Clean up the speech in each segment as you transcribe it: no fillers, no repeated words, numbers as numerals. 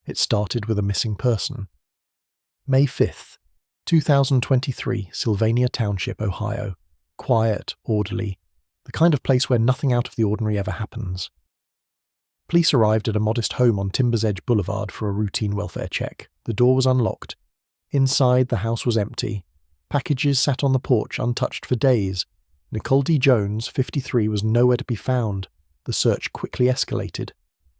It started with a missing person. May 5th, 2023, Sylvania Township, Ohio. Quiet, orderly, the kind of place where nothing out of the ordinary ever happens. Police arrived at a modest home on Timbers Edge Boulevard for a routine welfare check. The door was unlocked. Inside, the house was empty. Packages sat on the porch untouched for days. Nicole D. Jones, 53, was nowhere to be found. The search quickly escalated.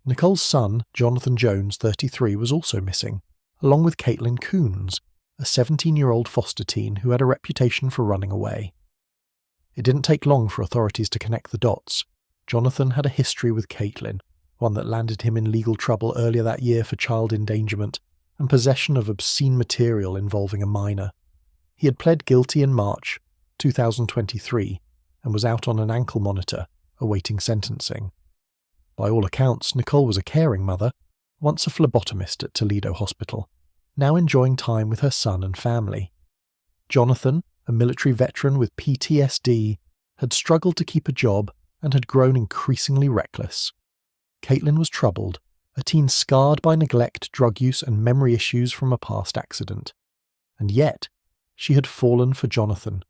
Nicole's son, Jonathan Jones, 33, was also missing, along with Caitlin Coons, a 17-year-old foster teen who had a reputation for running away. It didn't take long for authorities to connect the dots. Jonathan had a history with Caitlin, one that landed him in legal trouble earlier that year for child endangerment and possession of obscene material involving a minor. He had pled guilty in March 2023 and was out on an ankle monitor, awaiting sentencing. By all accounts, Nicole was a caring mother, once a phlebotomist at Toledo Hospital, now enjoying time with her son and family. Jonathan, a military veteran with PTSD, had struggled to keep a job and had grown increasingly reckless. Caitlin was troubled, a teen scarred by neglect, drug use, and memory issues from a past accident. And yet, she had fallen for Jonathan,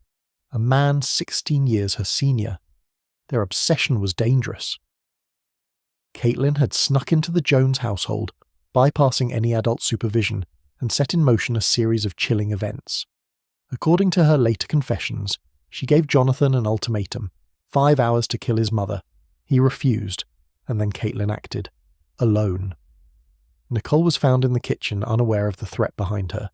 a man 16 years her senior. Their obsession was dangerous. Caitlin had snuck into the Jones household, bypassing any adult supervision, and set in motion a series of chilling events. According to her later confessions, she gave Jonathan an ultimatum, 5 hours to kill his mother. He refused, and then Caitlin acted, alone. Nicole was found in the kitchen, unaware of the threat behind her.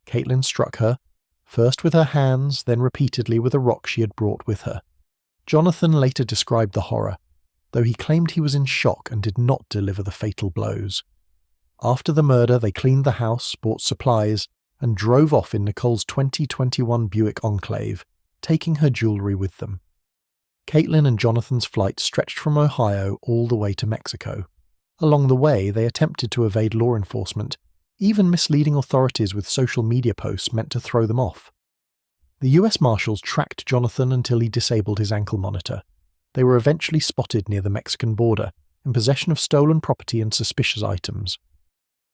Caitlin struck her, first with her hands, then repeatedly with a rock she had brought with her. Jonathan later described the horror, though he claimed he was in shock and did not deliver the fatal blows. After the murder, they cleaned the house, bought supplies, and drove off in Nicole's 2021 Buick Enclave, taking her jewellery with them. Caitlin and Jonathan's flight stretched from Ohio all the way to Mexico. Along the way, they attempted to evade law enforcement, even misleading authorities with social media posts meant to throw them off. The US Marshals tracked Jonathan until he disabled his ankle monitor. They were eventually spotted near the Mexican border, in possession of stolen property and suspicious items.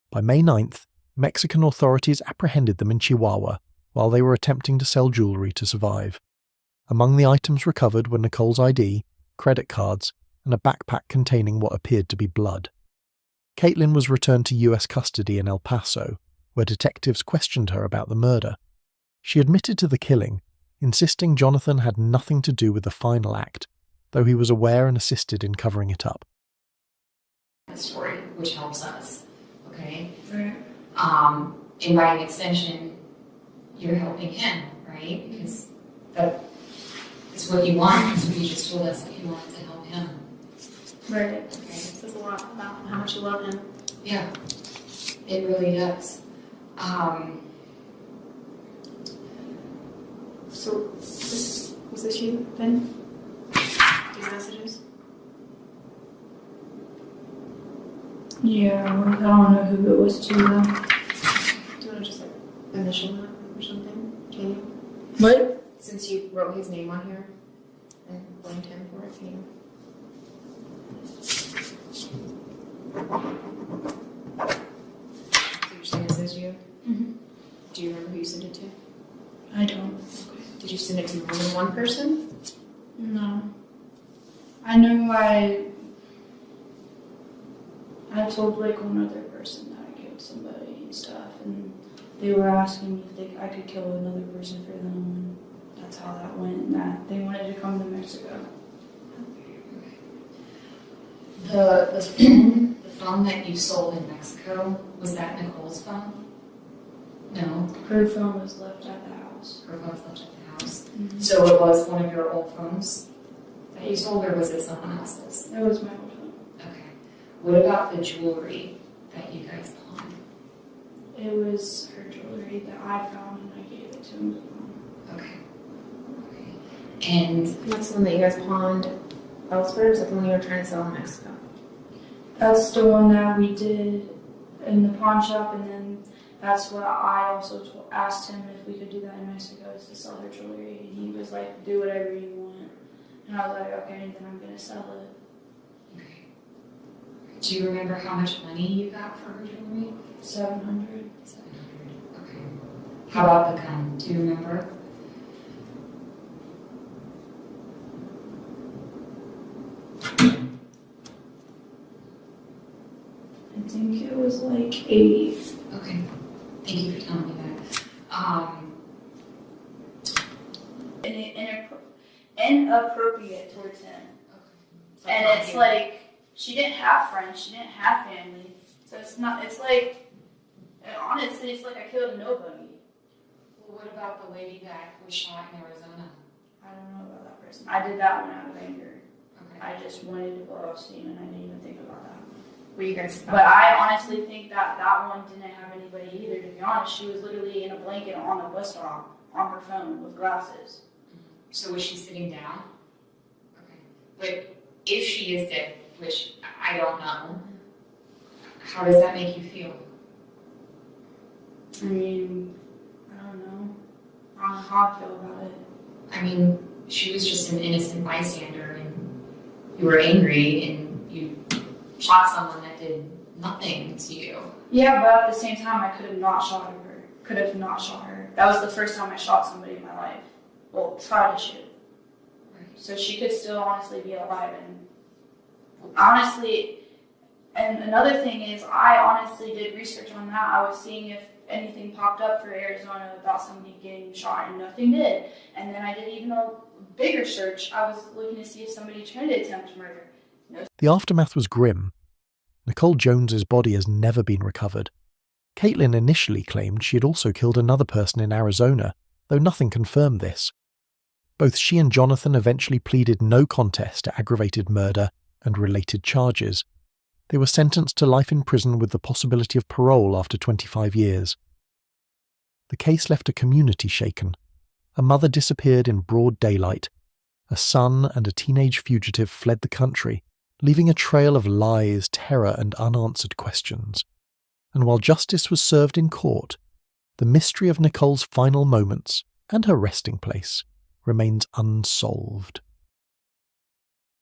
By May 9th, Mexican authorities apprehended them in Chihuahua while they were attempting to sell jewellery to survive. Among the items recovered were Nicole's ID, credit cards, and a backpack containing what appeared to be blood. Caitlin was returned to US custody in El Paso, where detectives questioned her about the murder. She admitted to the killing, insisting Jonathan had nothing to do with the final act, though he was aware and assisted in covering it up. The story, which helps us, okay? Right. And by an extension, you're helping him, right? Because that's what you want. That's what you just told us, that you wanted to help him. Right. Okay. It says a lot about how much you love him. Yeah, it really does. So, was this you, Ben? These messages? Yeah, I don't know who it was to, though. Do you want to just, initial it or something? Can you? What? Since you wrote his name on here and blamed him for it, can you? So you're saying this is you? Mm-hmm. Do you remember who you sent it to? I don't. Did you send it to more than one person? No. I know I told like one other person that I killed somebody and stuff, and they were asking me if I could kill another person for them, and that's how that went, and that they wanted to come to Mexico. The phone that you sold in Mexico, was that Nicole's phone? No, Her phone was left at the house. her phone's left at the house. Mm-hmm. So it was one of your old phones that you sold, or was it someone else's? That was my old phone. Okay. What about the jewelry that you guys pawned? It was her jewelry that I found, and I gave it to him. Okay. And That's the one that you guys pawned elsewhere, or is that the one you were trying to sell in Mexico? That's the one that we did in the pawn shop, and then that's what I also asked him if we could do that in Mexico, is to sell her jewelry. And he was like, do whatever you want. And I was like, okay, then I'm going to sell it. okay. Do you remember how much money you got for her jewelry? $700. $700. Okay. How about the gun? Do you remember? I think it was like 80. Okay. Thank you for telling me that. Inappropriate towards him. Okay. And it's like, she didn't have friends, she didn't have family. So it's like, honestly, it's like I killed a nobody. Well, what about the lady that was shot in Arizona? I don't know about that person. I did that one out of anger. Okay. I just wanted to blow off steam and I didn't even think about that. Were you guys? But I honestly think that that one didn't have anybody either, to be honest. She was literally in a blanket on the bus stop, on her phone, with glasses. So was she sitting down? Okay. But if she is dead, which I don't know, how does that make you feel? I mean, I don't know. I don't know how I feel about it. I mean, she was just an innocent bystander and you were angry and you shot someone that did nothing to you. Yeah, but at the same time, I could have not shot her. Could have not shot her. That was the first time I shot somebody in my life. Well, tried to shoot. Right. So she could still honestly be alive. And honestly, and another thing is, I honestly did research on that. I was seeing if anything popped up for Arizona about somebody getting shot, and nothing did. And then I did even a bigger search. I was looking to see if somebody tried to attempt murder. The aftermath was grim. Nicole Jones's body has never been recovered. Caitlin initially claimed she had also killed another person in Arizona, though nothing confirmed this. Both she and Jonathan eventually pleaded no contest to aggravated murder and related charges. They were sentenced to life in prison with the possibility of parole after 25 years. The case left a community shaken. A mother disappeared in broad daylight. A son and a teenage fugitive fled the country, leaving a trail of lies, terror, and unanswered questions. And while justice was served in court, the mystery of Nicole's final moments and her resting place remains unsolved.